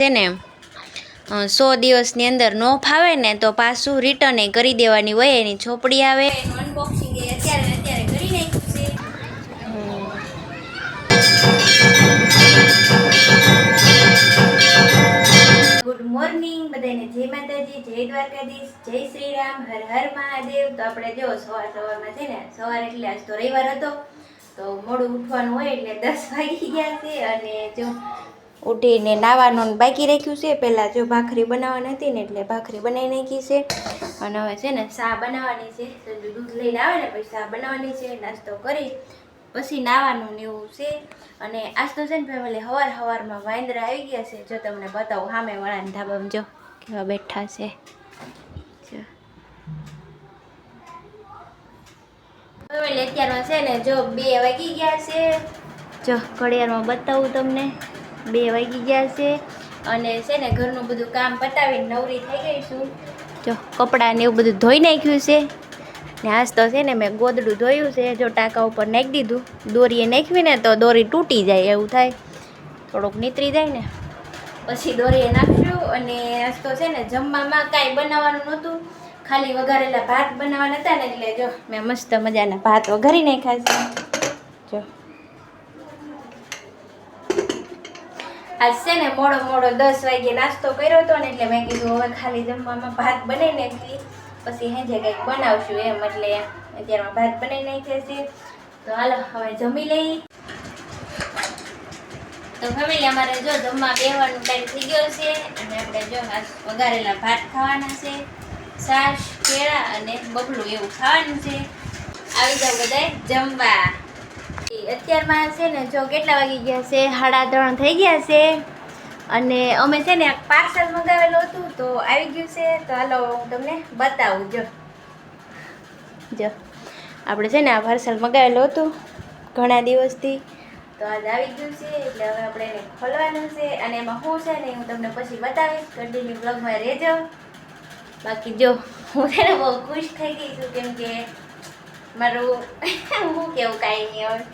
છે ને 100 દિવસની અંદર નો ફાવે ને તો પાછું રિટર્ન કરી દેવાની હોય એની ચોપડી આવે અનબોક્સિંગ અત્યારે કરી નાખ્યું છે। ગુડ મોર્નિંગ બધાને, જય માતાજી, જય દ્વારકાધીશ, જય શ્રી રામ, હર હર મહાદેવ। તો આપણે જો સવારમાં છે ને સવાર એટલે આજ તો રવિવાર હતો તો મોડું ઉઠવાનું હોય એટલે 10 વાગી ગયા છે અને જો ઉઠીને નાવાનું બાકી રાખ્યું છે। પહેલાં જો ભાખરી બનાવવાની હતી ને એટલે ભાખરી બનાવી નાખી છે અને હવે છે ને ચા બનાવવાની છે। સંજુ દૂધ લઈને આવે ને પછી ચા બનાવવાની છે, નાસ્તો કરી પછી નાવાનું ને એવું છે। અને આજ તો છે ને ફેમિલી સવારમાં વાંદરા આવી ગયા છે। જો તમને બતાવું સામે વાળાના ધાબામાં જો કેવા બેઠા છે। જો ફેમિલી અત્યારમાં છે ને જો 2 વાગી ગયા છે। જો ઘડિયાળમાં બતાવું તમને 2 વાગી ગયા છે અને છે ને ઘરનું બધું કામ પતાવીને નવરી થઈ ગઈ છું। જો કપડાં ને એવું બધું ધોઈ નાખ્યું છે ને આજ તો છે ને મેં ગોદડું ધોયું છે। જો ટાંકા ઉપર નાખી દીધું, દોરીએ નાખવી ને તો દોરી તૂટી જાય એવું થાય, થોડુંક નીતરી જાય ને પછી દોરીએ નાખશું। અને આજ તો છે ને જમવામાં કાંઈ બનાવવાનું નહોતું, ખાલી વઘારેલા ભાત બનાવવાના હતા ને એટલે જો મેં મસ્ત મજાના ભાત વઘારી નાખ્યા છે। જો આજ છે ને મોડો 10 વાગે નાસ્તો કર્યો હતો ને એટલે મેં કીધું હવે ખાલી જમવામાં ભાત બનાવી નાખી પછી હેજે કંઈક બનાવશું એમ, એટલે અત્યારમાં ભાત બનાવી નાખ્યા છે। તો હાલો હવે જમી લઈ। તો ફેમિલી અમારે જો જમવા બેસવાનું ટાઈમ થઈ ગયો છે અને આપણે જો આજ વઘારેલા ભાત ખાવાના છે, છાશ, કેળા અને બબલું એવું ખાવાનું છે। આવી જાવ બધાય જમવા। અત્યારમાં છે ને જો કેટલા વાગી ગયા છે, 3:30 થઈ ગયા છે અને અમે છે ને પાર્સલ મંગાવેલું હતું તો આવી ગયું છે। તો હાલો હું તમને બતાવું। જો આપણે છે ને આ પાર્સલ મંગાવેલું હતું ઘણા દિવસથી, તો આજ આવી ગયું છે એટલે હવે આપણે એને ખોલવાનું છે અને એમાં શું છે ને હું તમને પછી બતાવીશ, કન્ટિન્યુ બ્લોગમાં રહેજો। બાકી જો હું છે ને બહુ ખુશ થઈ ગઈ છું કેમ કે મારું હું કેવું કાંઈ નહીં હવે।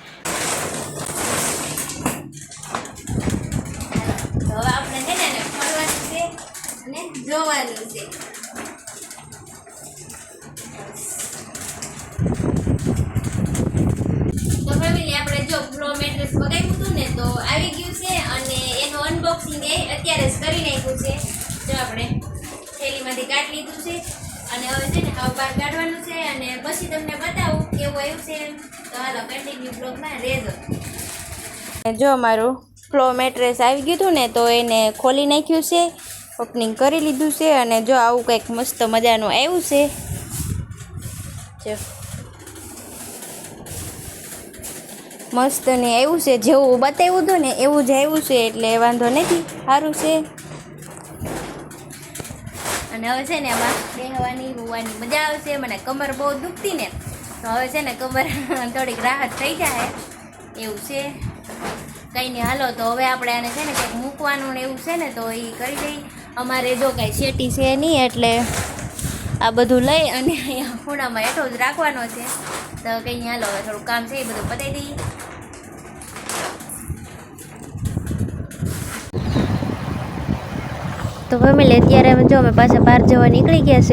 તો હવે આપણે છે ને એને ખોલવાનું છે અને જોવાનું છે। તો ફેમિલી આપણે જો ફ્લો મેટ્રેસ મગાવ્યું હતું ને તો આવી ગયું છે અને એનું અનબોક્સિંગ અત્યારે જ કરી નાખ્યું છે। જો આપણે થેલીમાંથી કાઢી લીધું છે અને હવે છે ને હવે બહાર કાઢવાનું છે અને પછી તમને બતાવું કેવું આવ્યું છે। તો હાલો કન્ટિન્યુ બ્લોગમાં રહેજો। જો મારું ફ્લો મેટ્રેસ આવી ગયું હતું ને તો એને ખોલી નાખ્યું છે, ઓપનિંગ કરી લીધું છે અને જો આવું કંઈક મસ્ત મજાનું આવ્યું છે। જો મસ્ત ને આવ્યું છે, જેવું બતાવ્યું હતું ને એવું જ આવ્યું છે એટલે વાંધો નથી, સારું છે। અને હવે છે ને આમાં બેહવાની હોવાની મજા આવશે। મને કમર બહુ દુખતી ને તો હવે છે ને કમર થોડીક રાહત થઈ જાય એવું છે। કંઈ નહીં હાલો તો હવે આપણે આને છે ને કંઈક મૂકવાનું ને એવું છે ને તો એ કરી દઈ। અમારે જો કાંઈ શેટી છે નહીં એટલે આ બધું લઈ અને અહીંયા ખૂણામાં હેઠો જ રાખવાનો છે। તો કંઈ નહીં હાલો હવે થોડું કામ છે એ બધું પતાવી દઈએ। તો ફેમિલી અત્યારે જો અમે પાછા બહાર જવા નીકળી ગયા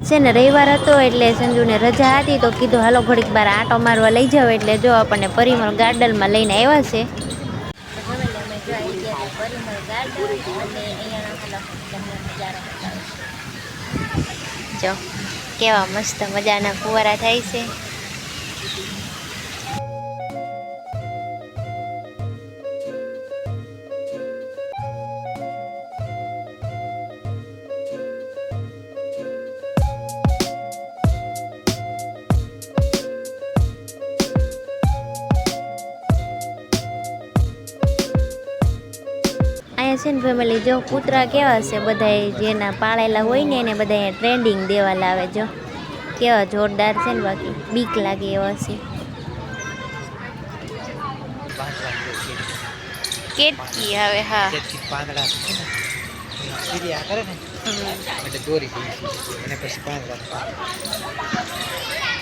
છે ને રવિવાર હતો એટલે સંજુને રજા હતી તો કીધું હાલો ઘડીક બહાર આંટો મારવા લઈ જાવ, એટલે જો આપણને પરિમળ ગાર્ડનમાં લઈને આવ્યા છે। અમે જો આવી ગયા પરિમળ ગાર્ડન અને અહીંયાનો નજારો જો કેવા મસ્ત મજાના ફુવારા થાય છે। છે ને ફેમિલી જો કૂતરા કેવા છે, બધા જેના પાળેલા હોય ને એને બધા ટ્રેન્ડિંગ દેવા લાવે। જો કેવા જોરદાર છે ને, બાકી બીક લાગે એવા છે। કેટકી આવે હા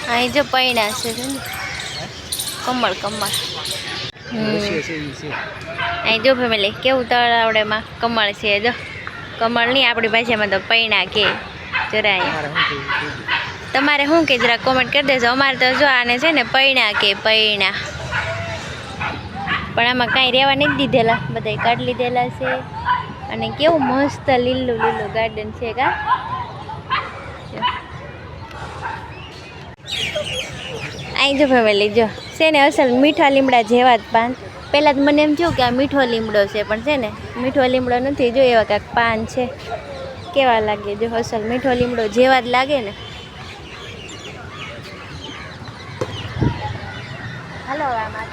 અહીં જો પૈણા છે કમળ અહીં જો ફેમિલી કેવું તળાવડેમાં કમળ છે જો કમળ નહીં આપણી ભાષામાં તો પૈણા કે જરા તમારે શું કે જરા કોમેન્ટ કરી દેજો અમારે તો જો આને છે ને પૈણા કે પૈણા પણ આમાં કાંઈ રહેવા નથી દીધેલા બધા કાઢી લીધેલા છે અને કેવું મસ્ત લીલું લીલું ગાર્ડન છે કા અહીં જો ફેમિલી જો છે ને અસલ મીઠા લીમડા જેવા જ પાન પહેલાં તો મને એમ થયું કે આ મીઠો લીમડો છે પણ છે ને મીઠો લીમડો નથી જો એવા કાંઈક પાન છે કેવા લાગે જો અસલ મીઠો લીમડો જેવા જ લાગે ને હાલો આમાં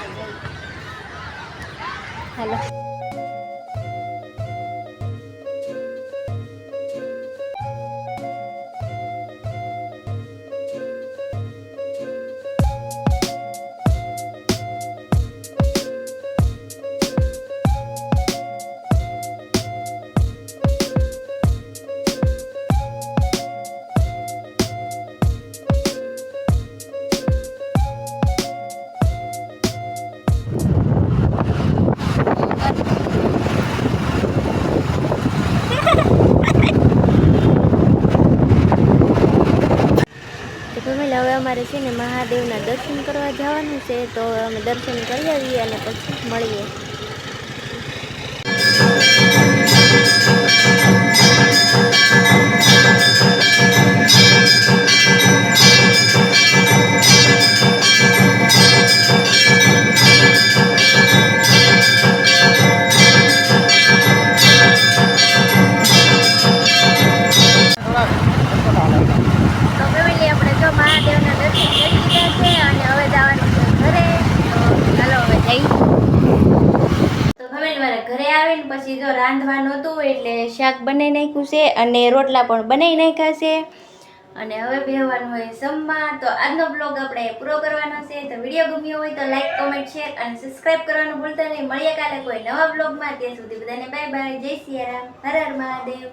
હાલો હવે અમારે છે ને મહાદેવના દર્શન કરવા જવાનું છે તો અમે દર્શન કરી આવીએ અને પછી મળીએ મહાદેવના દર્શન કરી લીધા છે અને હવે જવાનું છે ઘરે તો ચાલો હવે જઈ તો હવે મારા ઘરે આવીને પછી જો રાંધવાનું હતું એટલે શાક બનાવી નાખ્યું છે અને રોટલા પણ બનાવી નાખ્યા છે અને હવે બેહવાનું હોય જમવા તો આજનો બ્લોગ આપણે પૂરો કરવાનો છે તો વિડીયો ગમ્યો હોય તો લાઈક કોમેન્ટ શેર અને સબસ્ક્રાઇબ કરવાનું ભૂલતા નહીં મળીએ કાલે કોઈ નવા બ્લોગમાં ત્યાં સુધી બધાને બાય બાય જય સિયારામ હર હર મહાદેવ